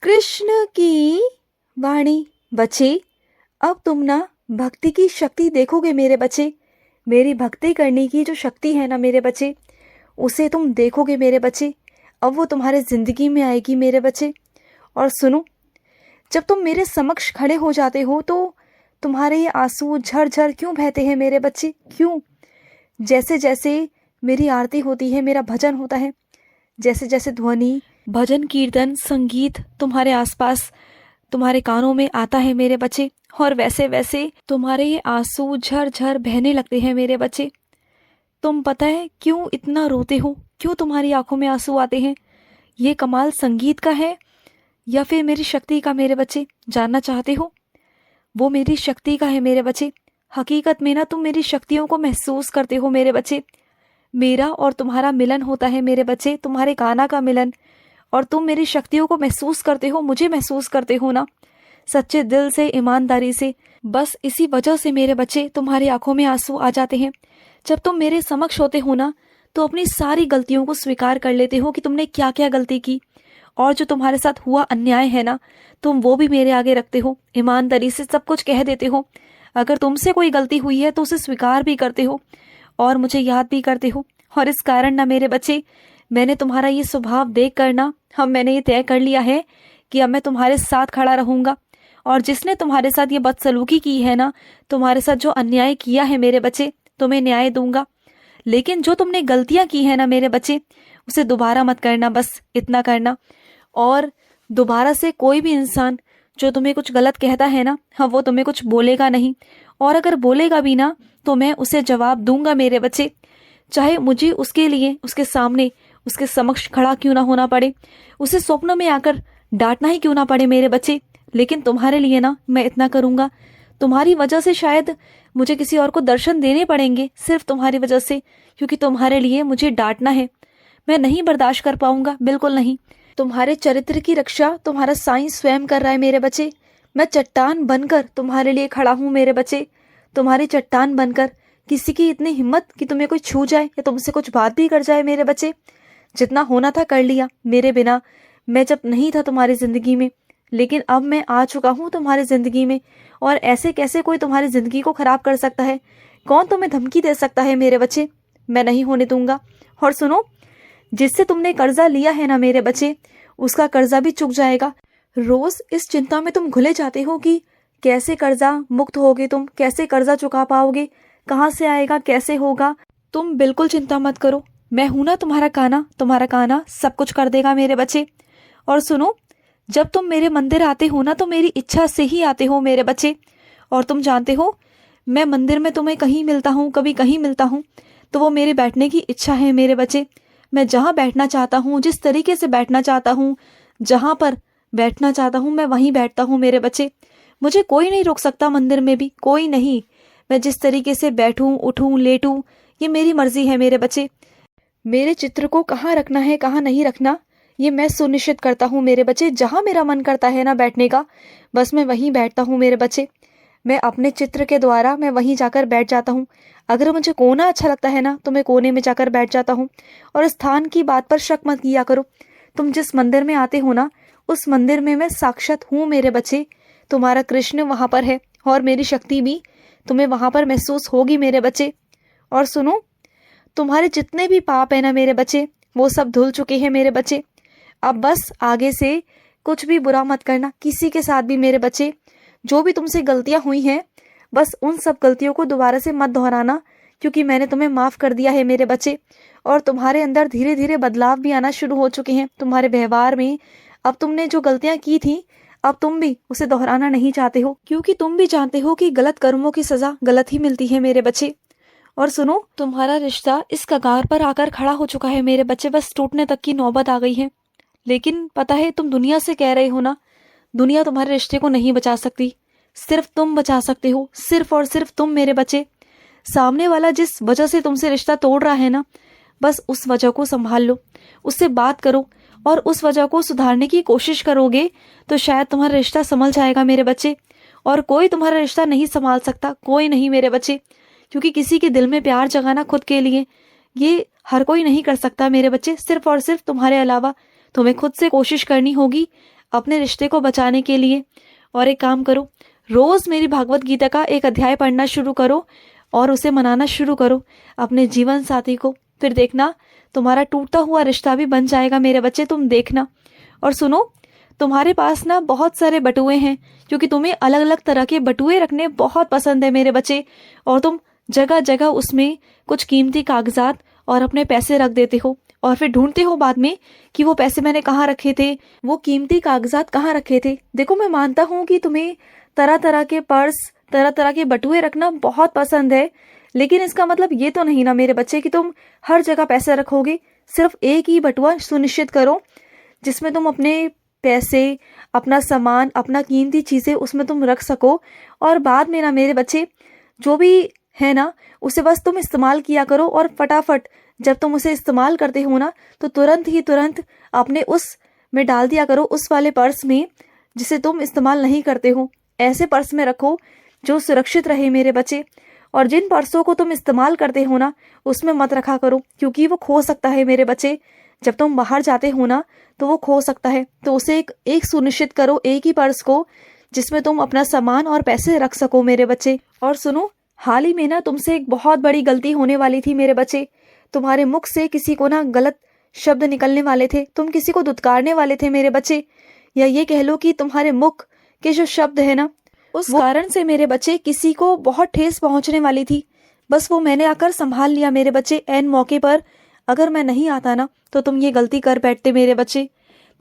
कृष्ण की वाणी। बच्चे, अब तुम ना भक्ति की शक्ति देखोगे मेरे बच्चे। मेरी भक्ति करने की जो शक्ति है ना मेरे बच्चे, उसे तुम देखोगे मेरे बच्चे। अब वो तुम्हारे ज़िंदगी में आएगी मेरे बच्चे। और सुनो, जब तुम मेरे समक्ष खड़े हो जाते हो तो तुम्हारे ये आंसू झरझर क्यों बहते हैं मेरे बच्चे? क्यों? जैसे जैसे मेरी आरती होती है, मेरा भजन होता है, जैसे जैसे ध्वनि, भजन, कीर्तन, संगीत तुम्हारे आसपास, तुम्हारे कानों में आता है मेरे बच्चे, और वैसे वैसे तुम्हारे ये आंसू झरझर बहने लगते हैं मेरे बच्चे। तुम पता है क्यों इतना रोते हो? क्यों तुम्हारी आंखों में आंसू आते हैं? ये कमाल संगीत का है या फिर मेरी शक्ति का मेरे बच्चे? जानना चाहते हो? वो मेरी शक्ति का है मेरे बच्चे। हकीकत में ना तुम मेरी शक्तियों को महसूस करते हो मेरे बच्चे। मेरा और तुम्हारा मिलन होता है मेरे बच्चे, तुम्हारे काना का मिलन, और तुम मेरी शक्तियों को महसूस करते हो, मुझे महसूस करते हो ना, सच्चे दिल से, ईमानदारी से। बस इसी वजह से मेरे बच्चे तुम्हारी आंखों में आंसू आ जाते हैं। जब तुम मेरे समक्ष होते हो ना तो अपनी सारी गलतियों को स्वीकार कर लेते हो कि तुमने क्या क्या गलती की, और जो तुम्हारे साथ हुआ अन्याय है ना, तुम वो भी मेरे आगे रखते हो, ईमानदारी से सब कुछ कह देते हो। अगर तुमसे कोई गलती हुई है तो उसे स्वीकार भी करते हो और मुझे याद भी करते हो। और इस कारण ना मेरे बच्चे, मैंने तुम्हारा ये स्वभाव देख कर ना, मैंने ये तय कर लिया है कि अब मैं तुम्हारे साथ खड़ा रहूंगा। और जिसने तुम्हारे साथ ये बदसलूकी की है ना, तुम्हारे साथ जो अन्याय किया है मेरे बच्चे, तुम्हें न्याय दूंगा। लेकिन जो तुमने गलतियां की है ना मेरे बच्चे, उसे दोबारा मत करना, बस इतना करना। और दोबारा से कोई भी इंसान जो तुम्हें कुछ गलत कहता है ना, वो तुम्हें कुछ बोलेगा नहीं, और अगर बोलेगा भी ना तो मैं उसे जवाब दूंगा मेरे बच्चे, चाहे मुझे उसके लिए उसके सामने, उसके समक्ष खड़ा क्यों ना होना पड़े, उसे स्वप्न में आकर डांटना ही क्यों ना पड़े मेरे बच्चे। लेकिन तुम्हारे लिए ना मैं इतना करूंगा। तुम्हारी वजह से शायद मुझे किसी और को दर्शन देने पड़ेंगे, सिर्फ तुम्हारी वजह से, क्योंकि तुम्हारे लिए मुझे डांटना है। मैं नहीं बर्दाश्त कर पाऊंगा, बिल्कुल नहीं। तुम्हारे चरित्र की रक्षा तुम्हारा साईं स्वयं कर रहा है मेरे बच्चे। मैं चट्टान बनकर तुम्हारे लिए खड़ा हूँ मेरे बच्चे, तुम्हारी चट्टान बनकर। किसी की इतनी हिम्मत कि तुम्हें कोई छू जाए या तुमसे कुछ बात भी कर जाए मेरे बच्चे? जितना होना था कर लिया मेरे बिना, मैं जब नहीं था तुम्हारी जिंदगी में। लेकिन अब मैं आ चुका हूँ तुम्हारी जिंदगी में, और ऐसे कैसे कोई तुम्हारी जिंदगी को खराब कर सकता है? कौन तुम्हें धमकी दे सकता है मेरे बच्चे? मैं नहीं होने दूंगा। और सुनो, जिससे तुमने कर्जा लिया है ना मेरे बच्चे, उसका कर्जा भी चुक जाएगा। रोज इस चिंता में तुम घुले जाते हो कि कैसे कर्जा मुक्त होगे तुम, कैसे कर्जा चुका पाओगे, कहाँ से आएगा, कैसे होगा। तुम बिल्कुल चिंता मत करो, मैं हूं ना तुम्हारा काना सब कुछ कर देगा मेरे बच्चे। और सुनो, जब तुम मेरे मंदिर आते हो ना तो मेरी इच्छा से ही आते हो मेरे बच्चे। और तुम जानते हो, मैं मंदिर में तुम्हें कहीं मिलता हूँ, कभी कहीं मिलता हूँ, तो वो मेरे बैठने की इच्छा है मेरे बच्चे। मैं जहाँ बैठना चाहता हूँ, जिस तरीके से बैठना चाहता हूँ, जहाँ पर बैठना चाहता हूँ, मैं वहीं बैठता हूँ मेरे बच्चे। मुझे कोई नहीं रोक सकता, मंदिर में भी कोई नहीं। मैं जिस तरीके से बैठूं, उठूं, लेटूं, ये मेरी मर्जी है मेरे बच्चे। मेरे चित्र को कहाँ रखना है, कहाँ नहीं रखना, ये मैं सुनिश्चित करता हूँ मेरे बच्चे। जहाँ मेरा मन करता है ना बैठने का, बस मैं वहीं बैठता हूँ मेरे बच्चे। मैं अपने चित्र के द्वारा मैं वहीं जाकर बैठ जाता हूँ। अगर मुझे कोना अच्छा लगता है ना तो मैं कोने में जाकर बैठ जाता हूँ। और स्थान की बात पर शक मत किया करो। तुम जिस मंदिर में आते हो ना, उस मंदिर में मैं साक्षात हूँ मेरे बच्चे। तुम्हारा कृष्ण वहां पर है, और मेरी शक्ति भी तुम्हें वहां पर महसूस होगी मेरे बच्चे। और सुनो, तुम्हारे जितने भी पाप है ना मेरे बच्चे, वो सब धुल चुके हैं मेरे बच्चे। अब बस आगे से कुछ भी बुरा मत करना किसी के साथ भी मेरे बच्चे। जो भी तुमसे गलतियां हुई हैं, बस उन सब गलतियों को दोबारा से मत दोहराना, क्योंकि मैंने तुम्हें माफ कर दिया है मेरे बच्चे। और तुम्हारे अंदर धीरे धीरे बदलाव भी आना शुरू हो चुके हैं तुम्हारे व्यवहार में। अब तुमने जो गलतियां की थी, अब तुम भी उसे दोहराना नहीं चाहते हो, क्योंकि तुम भी जानते हो कि गलत कर्मों की सजा गलत ही मिलती है मेरे बच्चे। और सुनो, तुम्हारा रिश्ता इस कगार पर आकर खड़ा हो चुका है मेरे बच्चे, बस टूटने तक की नौबत आ गई है। लेकिन पता है, तुम दुनिया से कह रहे हो ना, दुनिया तुम्हारे रिश्ते को नहीं बचा सकती, सिर्फ तुम बचा सकते हो, सिर्फ और सिर्फ तुम मेरे बच्चे। सामने वाला जिस वजह से तुमसे रिश्ता तोड़ रहा है ना, बस उस वजह को संभाल लो, उससे बात करो, और उस वजह को सुधारने की कोशिश करोगे तो शायद तुम्हारा रिश्ता संभल जाएगा मेरे बच्चे। और कोई तुम्हारा रिश्ता नहीं संभाल सकता, कोई नहीं मेरे बच्चे, क्योंकि किसी के दिल में प्यार जगाना खुद के लिए, ये हर कोई नहीं कर सकता मेरे बच्चे, सिर्फ और सिर्फ तुम्हारे अलावा। तुम्हें खुद से कोशिश करनी होगी अपने रिश्ते को बचाने के लिए। और एक काम करो, रोज़ मेरी भागवत गीता का एक अध्याय पढ़ना शुरू करो और उसे मनाना शुरू करो अपने जीवन साथी को। फिर देखना तुम्हारा टूटता हुआ रिश्ता भी बन जाएगा मेरे बच्चे, तुम देखना। और सुनो, तुम्हारे पास ना बहुत सारे बटुए हैं, क्योंकि तुम्हें अलग अलग तरह के बटुए रखने बहुत पसंद है मेरे बच्चे। और तुम जगह जगह उसमें कुछ कीमती कागजात और अपने पैसे रख देते हो और फिर ढूंढते हो बाद में कि वो पैसे मैंने कहाँ रखे थे, वो कीमती कागजात कहाँ रखे थे। देखो, मैं मानता हूँ कि तुम्हें तरह तरह के पर्स, तरह तरह के बटुए रखना बहुत पसंद है, लेकिन इसका मतलब ये तो नहीं ना मेरे बच्चे कि तुम हर जगह पैसे रखोगे। सिर्फ एक ही बटुआ सुनिश्चित करो जिसमें तुम अपने पैसे, अपना सामान, अपना कीमती चीज़ें उसमें तुम रख सको। और बाद में ना मेरे बच्चे, जो भी है ना उसे बस तुम इस्तेमाल किया करो, और फटाफट जब तुम उसे इस्तेमाल करते हो ना तो तुरंत अपने उस में डाल दिया करो, उस वाले पर्स में जिसे तुम इस्तेमाल नहीं करते हो। ऐसे पर्स में रखो जो सुरक्षित रहे मेरे बच्चे। और जिन पर्सों को तुम इस्तेमाल करते हो ना उसमें मत रखा करो, क्योंकि वो खो सकता है मेरे बच्चे। जब तुम बाहर जाते हो ना तो वो खो सकता है, तो उसे एक सुनिश्चित करो, एक ही पर्स को जिसमें तुम अपना सामान और पैसे रख सको मेरे बच्चे। और सुनो, हाल ही में ना तुमसे एक बहुत बड़ी गलती होने वाली थी मेरे बच्चे। तुम्हारे मुख से किसी को ना गलत शब्द निकलने वाले थे, तुम किसी को धुतकारने वाले थे मेरे बच्चे, या ये कह लो कि तुम्हारे मुख के जो शब्द है ना उस कारण से मेरे बच्चे किसी को बहुत ठेस पहुंचने वाली थी। बस वो मैंने आकर संभाल लिया मेरे बच्चे ऐन मौके पर। अगर मैं नहीं आता ना तो तुम ये गलती कर बैठते मेरे बच्चे।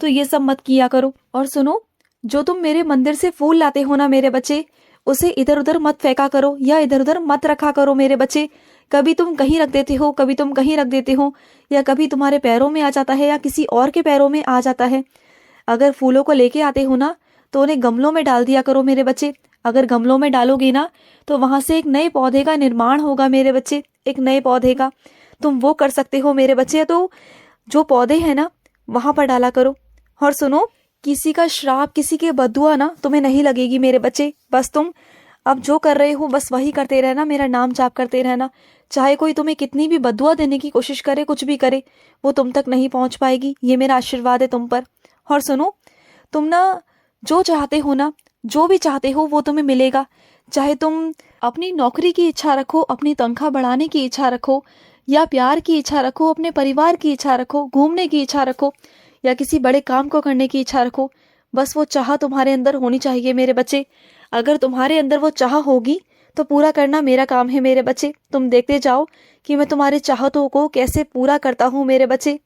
तो ये सब मत किया करो। और सुनो, जो तुम मेरे मंदिर से फूल लाते हो ना मेरे बच्चे, उसे इधर उधर मत फेंका करो या इधर उधर मत रखा करो मेरे बच्चे। कभी तुम कहीं रख देते हो, कभी तुम कहीं रख देते हो, या कभी तुम्हारे पैरों में आ जाता है या किसी और के पैरों में आ जाता है। अगर फूलों को लेके आते हो ना तो उन्हें गमलों में डाल दिया करो मेरे बच्चे। अगर गमलों में डालोगे ना तो वहां से एक नए पौधे का निर्माण होगा मेरे बच्चे, एक नए पौधे का। तुम वो कर सकते हो मेरे बच्चे। तो जो पौधे हैं ना वहां पर डाला करो। और सुनो, किसी का श्राप, किसी के बदुआ ना तुम्हें नहीं लगेगी मेरे बच्चे। बस तुम अब जो कर रहे हो बस वही करते रहना, मेरा नाम जाप करते रहना। चाहे कोई तुम्हें कितनी भी बदुआ देने की कोशिश करे, कुछ भी करे, वो तुम तक नहीं पहुंच पाएगी। ये मेरा आशीर्वाद है तुम पर। और सुनो, तुम ना जो चाहते हो ना, जो भी चाहते हो वो तुम्हें मिलेगा। चाहे तुम अपनी नौकरी की इच्छा रखो, अपनी तनख्वाह बढ़ाने की इच्छा रखो, या प्यार की इच्छा रखो, अपने परिवार की इच्छा रखो, घूमने की इच्छा रखो, या किसी बड़े काम को करने की इच्छा रखो, बस वो चाह तुम्हारे अंदर होनी चाहिए मेरे बच्चे। अगर तुम्हारे अंदर वो चाह होगी तो पूरा करना मेरा काम है मेरे बच्चे। तुम देखते जाओ कि मैं तुम्हारे चाहतों को कैसे पूरा करता हूँ मेरे बच्चे।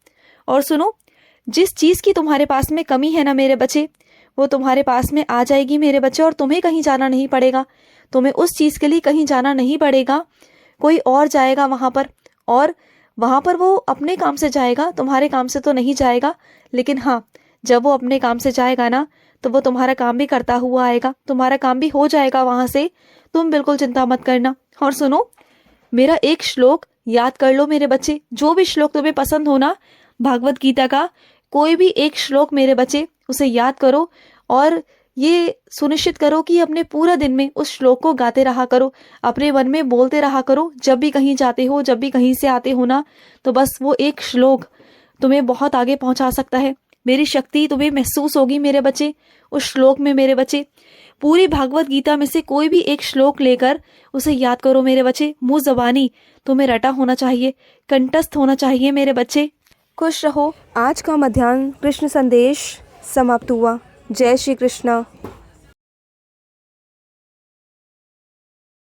और सुनो, जिस चीज़ की तुम्हारे पास में कमी है ना मेरे बच्चे, वो तुम्हारे पास में आ जाएगी मेरे बच्चे, और तुम्हें कहीं जाना नहीं पड़ेगा। तुम्हें उस चीज़ के लिए कहीं जाना नहीं पड़ेगा, कोई और जाएगा वहाँ पर, और वहाँ पर वो अपने काम से जाएगा, तुम्हारे काम से तो नहीं जाएगा। लेकिन हाँ, जब वो अपने काम से जाएगा ना तो वो तुम्हारा काम भी करता हुआ आएगा, तुम्हारा काम भी हो जाएगा वहाँ से। तुम बिल्कुल चिंता मत करना। और सुनो, मेरा एक श्लोक याद कर लो मेरे बच्चे। जो भी श्लोक तुम्हें पसंद हो ना भागवत गीता का, कोई भी एक श्लोक मेरे बच्चे उसे याद करो, और ये सुनिश्चित करो कि अपने पूरा दिन में उस श्लोक को गाते रहा करो, अपने मन में बोलते रहा करो। जब भी कहीं जाते हो, जब भी कहीं से आते हो ना, तो बस वो एक श्लोक तुम्हें बहुत आगे पहुंचा सकता है। मेरी शक्ति तुम्हें महसूस होगी मेरे बच्चे उस श्लोक में मेरे बच्चे। पूरी भागवत गीता में से कोई भी एक श्लोक लेकर उसे याद करो मेरे बच्चे। मुंह जबानी तुम्हें रटा होना चाहिए, कंठस्थ होना चाहिए मेरे बच्चे। खुश रहो। आज का मध्याह्न कृष्ण संदेश समाप्त हुआ। जय श्री कृष्ण।